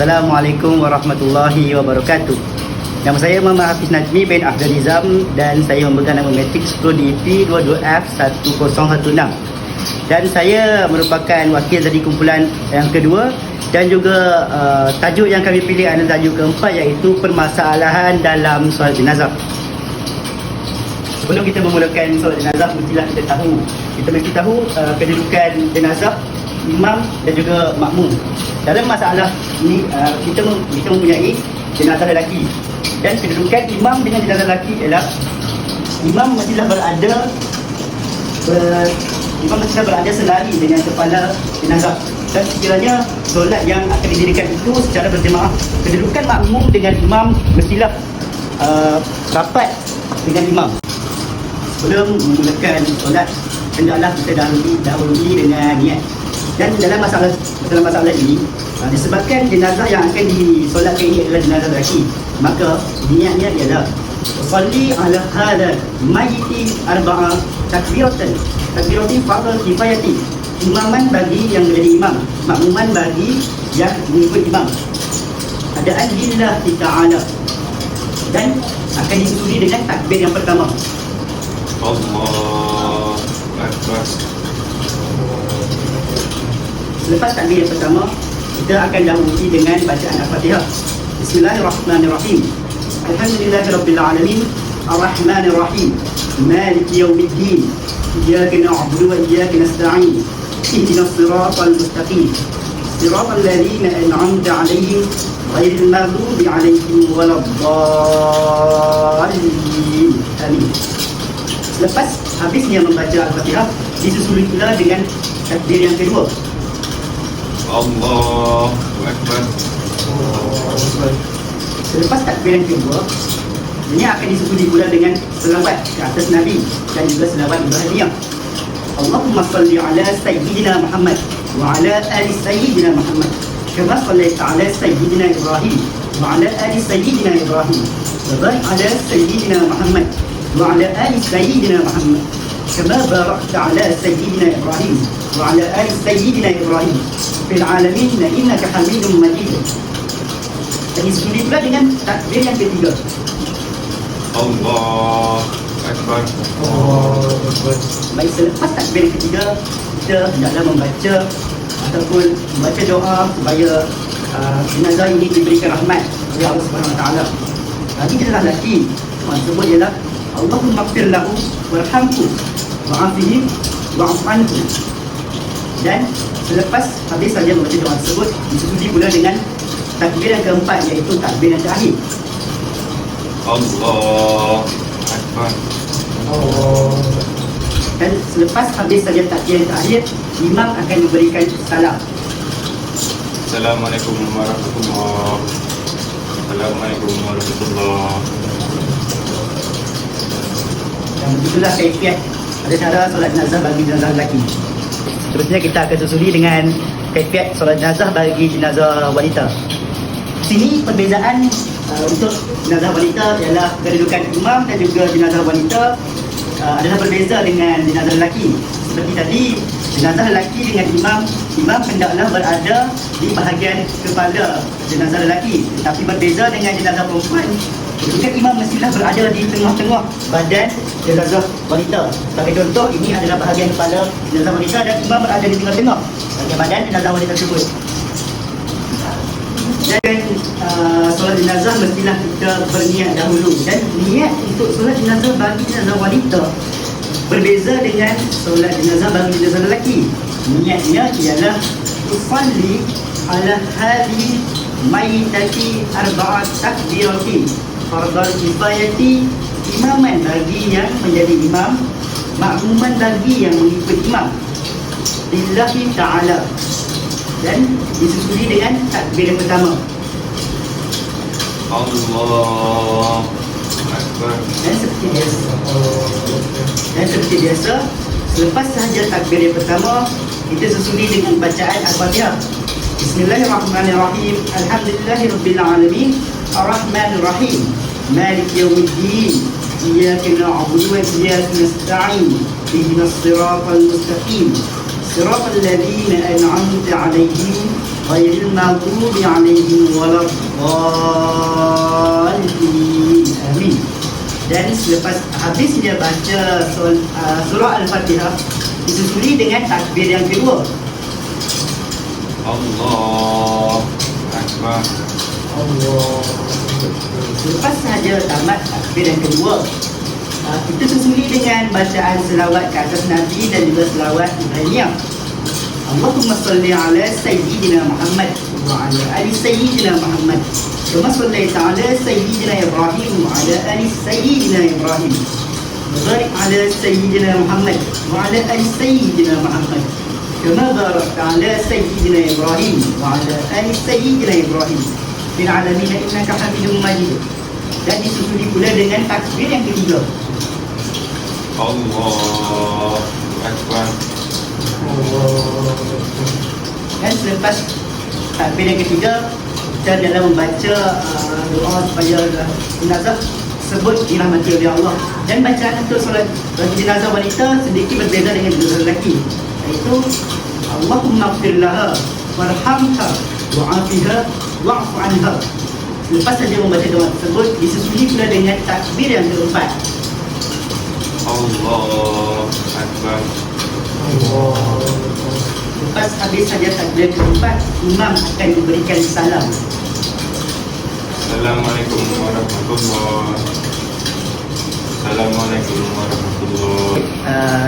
Assalamualaikum warahmatullahi wabarakatuh. Nama saya Muhammad Hafiz Najmi bin Abdul Nizam dan saya memegang nama Matric 10 DP 22F1016. Dan saya merupakan wakil dari kumpulan yang kedua dan juga tajuk yang kami pilih adalah tajuk keempat, iaitu permasalahan dalam solat jenazah. Sebelum kita memulakan solat jenazah, mestilah kita mesti tahu kedudukan jenazah, imam dan juga makmum. Dalam masalah ini kita mempunyai jenazah lelaki, dan kedudukan imam dengan jenazah lelaki ialah imam mestilah berada selari dengan kepala jenazah, dan sekiranya solat yang akan didirikan itu secara berjemaah, kedudukan makmum dengan imam mestilah rapat dengan imam. Sebelum memulakan solat, hendaklah kita dahului dengan niat. Dan dalam masalah ini, disebabkan jenazah yang akan disolatkan ini adalah jenazah lelaki, maka niatnya ialah usalli ala hadal mayyiti arba'a takbiratin fardhu kifayati, imaman bagi yang menjadi imam, makmuman bagi yang mengikut imam, adaan lillahi ta'ala, dan akan disusul dengan takbir yang pertama. Allah Akbar. Selepas takbir yang pertama, kita akan dahului dengan bacaan Al-Fatihah. Bismillahirrahmanirrahim. Alhamdulillahirabbil alamin, arrahmanir rahim, maliki yaumiddin, iyyaka na'budu wa iyyaka nasta'in, ihdinas siratal mustaqim, siratal ladzina an'amta 'alaihim ghairil maghdubi 'alaihim waladdallin. Amin. Lepas habisnya membaca Al-Fatihah, disusuli pula dengan takbir yang kedua. Allahu Akbar. Selepas takbir yang kedua, ini akan disebut pula dengan selawat ke atas Nabi dan juga selawat Ibrahimiyah. Allahumma salli ala Sayyidina Muhammad wa ala ali Sayyidina Muhammad kama sallaita ala Sayyidina Ibrahim wa ala ali Sayyidina Ibrahim wa barik ala Sayyidina Muhammad wa ala ali Sayyidina Muhammad kama barakta ala Sayyidina Ibrahim wa ala ali Sayyidina Ibrahim fil alamin innaka Hamidum Majid. Dan disebut pula dengan takbir yang ketiga. Allahu Akbar. Baik, selepas takbir yang ketiga, kita hendaklah membaca ataupun membaca doa supaya jenazah ini diberikan rahmat oleh Allah Subhanahu Wa Taala. Lagi jenazah lelaki, tersebut ialah Allahumma ighfir lahu warhamhu wa'afihi wa'fu anhu. Dan selepas habis saja membaca doa tersebut, disebut pula dengan takbir yang keempat, iaitu takbir yang terakhir. Allahu Akbar. Dan selepas habis saja takbir yang terakhir, imam akan memberikan salam. Assalamualaikum warahmatullahi. Assalamualaikum warahmatullahi. Dan begitulah kaifiat ada cara solat jenazah bagi jenazah lelaki. Seterusnya kita akan susuli dengan kaifiat solat jenazah bagi jenazah wanita. Sini perbezaan untuk jenazah wanita ialah kedudukan imam dan juga jenazah wanita adalah berbeza dengan jenazah lelaki. Seperti tadi, jenazah lelaki dengan imam hendaklah berada di bahagian kepala jenazah lelaki, tetapi berbeza dengan jenazah perempuan, kedudukan imam mestilah berada di tengah-tengah badan jenazah wanita. Sebagai contoh, ini adalah bahagian kepala jenazah wanita dan imam berada di tengah-tengah bahagian badan jenazah wanita tersebut. Dan solat jenazah mestilah kita berniat dahulu, dan niat untuk solat jenazah bagi jenazah wanita berbeza dengan solat jenazah bagi jenazah lelaki. Niatnya ialah usalli ala hadhihi mayyitati arba'at takbiratin fardhu kifayati, imaman bagi yang menjadi imam, makmuman bagi yang mengikut imam, lillahi ta'ala, dan disusuli dengan takbir yang pertama. Allahu Akbar. Dan seperti biasa, selepas sahaja takbir yang pertama, kita susuli dengan bacaan Al-Fatihah. Bismillahirrahmanirrahim. Alhamdulillahirabbil alamin, arrahmanir rahim, maliki yaumiddin, iyyaka na'budu wa iyyaka nasta'in, ihdinas siratal mustaqim, siratal ladzina an'amta 'alaihim ghairil maghdubi 'alaihim waladdallin. Amin. Dan selepas habis dia baca surah Al-Fatihah, disusuli dengan takbir yang kedua. Allah Akbar. Allah. Selepas sahaja tamat takbir yang kedua, kita susuli dengan bacaan selawat ke atas Nabi dan juga selawat Ibrahimiyah. Allahumma salli ala Sayyidina Muhammad wa ala ali Sayyidina Muhammad kama sallaita ala Sayyidina Ibrahim wa ala ali Sayyidina Ibrahim wa barik ala Sayyidina Muhammad wa ala ali Sayyidina Muhammad kama barakta ala Sayyidina Ibrahim wa ala ali Sayyidina Ibrahim fil alamin innaka Hamidum Majid. Dan disusuli pula dengan takbir yang ketiga. Allah Akbar. Dan selepas takbir yang ketiga, kita dalam membaca doa supaya jenazah sebut dirahmati oleh Allah. Dan bacaan untuk solat bagi jenazah wanita sedikit berbeza dengan jenazah lelaki, iaitu Allahumma ighfir laha warhamha wa'afiha wa'fu anha. Selepas saja membaca doa tersebut, disusuli pula dengan takbir yang keempat. Allah Akbar. Lepas habis saja takbir keempat, imam akan memberikan salam. Assalamualaikum warahmatullahi. Assalamualaikum warahmatullahi.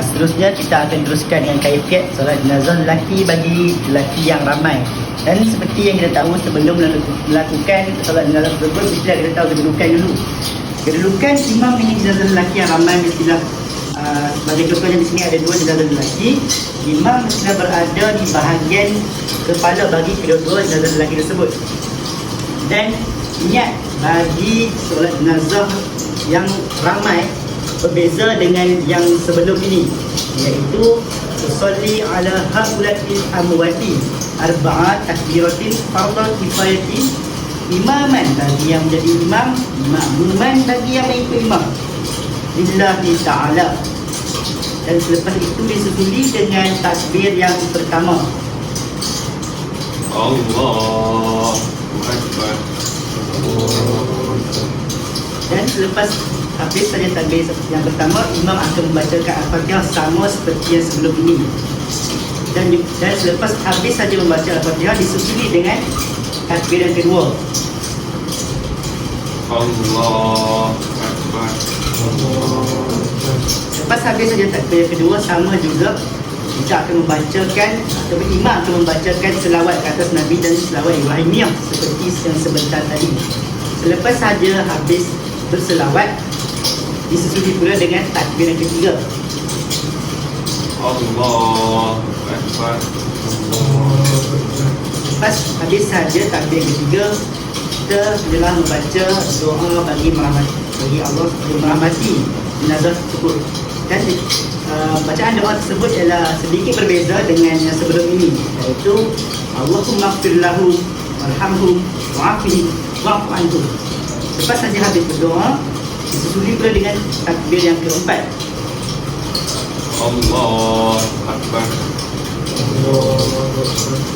Seterusnya kita akan teruskan dengan kaifiat solat jenazah lelaki bagi lelaki yang ramai. Dan seperti yang kita tahu, sebelum melakukan solat jenazah tersebut, mestilah kita tahu kedudukan dulu. Kedudukan imam dengan jenazah lelaki yang ramai mestilah sebagai contohnya di sini ada dua jenazah lelaki. Imam mestilah berada di bahagian kepala bagi kedua-dua jenazah lelaki tersebut. Dan niat bagi solat jenazah yang ramai berbeza dengan yang sebelum ini, iaitu usolli ala haulatil amwati arba'at takbiratin fardhu kifayatin imaman bagi yang menjadi imam, makmuman bagi yang mengikut imam lillahi ta'ala. Dan selepas itu disusuli dengan takbir yang pertama. Allah Akbar. Dan selepas habis saja takbir yang pertama, imam akan membacakan Al-Fatihah sama seperti yang sebelum ini. Dan selepas habis saja membaca Al-Fatihah, disusuli dengan takbir yang kedua. Allah Akbar. Lepas habis saja takbir yang kedua, sama juga kita akan membacakan, atau imam akan membacakan selawat ke atas Nabi dan selawat Ibrahimiyah seperti yang sebentar tadi. Selepas saja habis berselawat, disusuli pula dengan takbir yang ketiga. Allah Akbar. Lepas habis saja takbir yang ketiga, kita adalah membaca doa bagi Allah supaya merahmati jenazah tersebut. Dan bacaan doa tersebut ialah sedikit berbeza dengan yang sebelum ini, iaitu Allahumma ighfir lahu warhamhu wa'afihi wa'fu anhu. Lepas saja habis berdoa, disusuli pula dengan takbir yang keempat. Allah Akbar.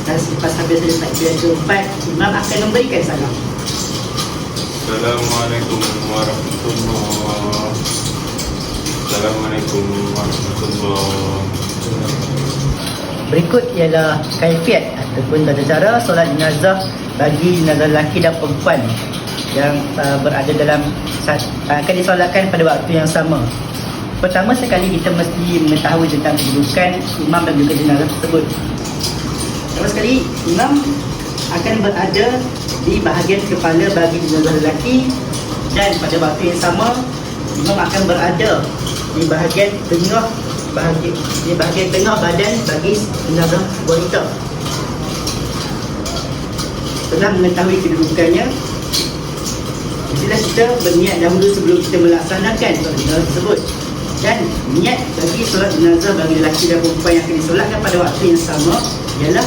Dan selepas habis saja takbir yang keempat, imam akan memberikan salam. Assalamualaikum warahmatullahi. Assalamualaikum warahmatullahi. Berikut ialah kaifiat ataupun tata cara solat jenazah bagi jenazah lelaki dan perempuan yang berada dalam akan disolatkan pada waktu yang sama. Pertama sekali, kita mesti mengetahui tentang kedudukan imam dan juga jenazah tersebut. Pertama sekali, imam akan berada di bahagian kepala bagi jenazah lelaki, dan pada waktu yang sama imam akan berada di bahagian tengah badan bagi jenazah wanita. Setelah mengetahui kedudukannya, mestilah kita berniat dahulu sebelum kita melaksanakan solat jenazah tersebut. Dan niat bagi solat jenazah bagi lelaki dan perempuan yang akan disolatkan pada waktu yang sama ialah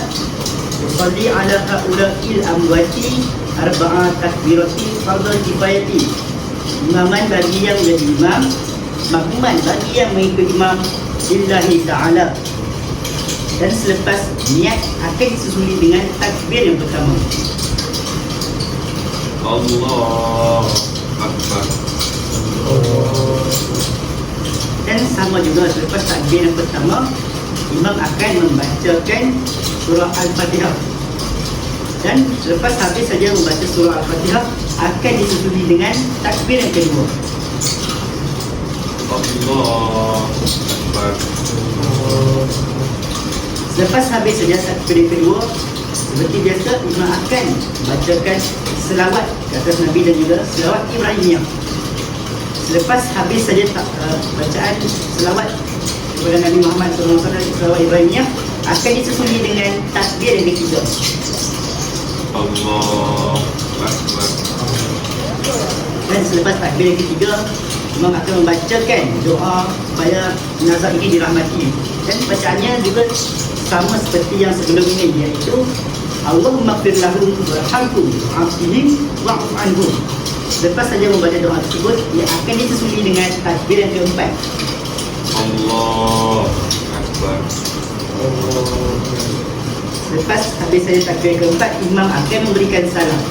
usolli ala haula'il amwati arba'at takbiratin fardhu kifayati. Imaman bagi yang menjadi imam, makmuman bagi yang mengikut imam lillahi ta'ala. Dan selepas niat akan disusuli dengan takbir yang pertama. Allah Akbar. Dan sama juga selepas takbir yang pertama, imam akan membacakan surah Al-Fatihah. Dan selepas habis saja membaca surah Al-Fatihah, akan disusuli dengan takbir yang kedua. Allah Akbar. Selepas habis saja takbir yang kedua, seperti biasa imam akan bacakan selawat ke atas Nabi dan juga selawat Ibrahimiyah. Selepas habis saja bacaan selawat kepada Nabi Muhammad SAW, selawat Ibrahimiyah, akan disusuli dengan takbir yang ketiga. Allah Akbar. Dan selepas takbir yang ketiga, imam akan membacakan doa supaya jenazah ini dirahmati. Dan bacaannya juga sama seperti yang sebelum ini, iaitu Allahumma ighfir lahum warhamhum wa'afihim wa'fu anhum. Lepas saja membaca doa tersebut, ia akan disusuli dengan takbir yang keempat. Allah Akbar. Lepas habis saja takbir yang keempat, imam akan memberikan salam.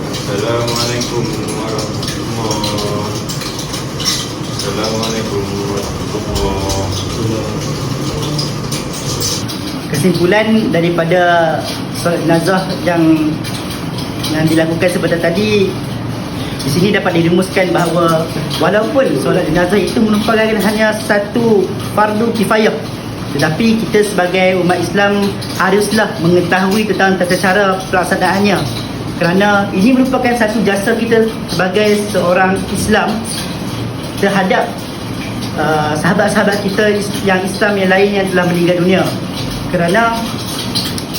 Assalamualaikum warahmatullahi. Assalamualaikum warahmatullahi. Kesimpulan daripada solat jenazah yang dilakukan sebentar tadi, di sini dapat dirumuskan bahawa walaupun solat jenazah itu merupakan hanya satu fardu kifayah, tetapi kita sebagai umat Islam haruslah mengetahui tentang tata cara pelaksanaannya, kerana ini merupakan satu jasa kita sebagai seorang Islam terhadap sahabat-sahabat kita yang Islam yang lain yang telah meninggal dunia. Kerana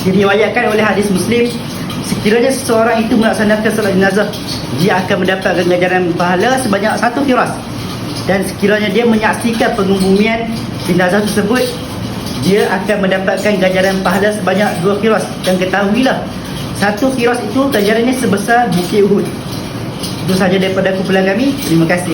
diriwayatkan oleh hadis Muslim, sekiranya seseorang itu melaksanakan solat jenazah, dia akan mendapatkan ganjaran pahala sebanyak 1 firas. Dan sekiranya dia menyaksikan pengubumian jenazah tersebut, dia akan mendapatkan ganjaran pahala sebanyak 2 firas. Dan ketahuilah, 1 firas itu ganjarannya sebesar bukit Uhud. Itu sahaja daripada kumpulan kami. Terima kasih.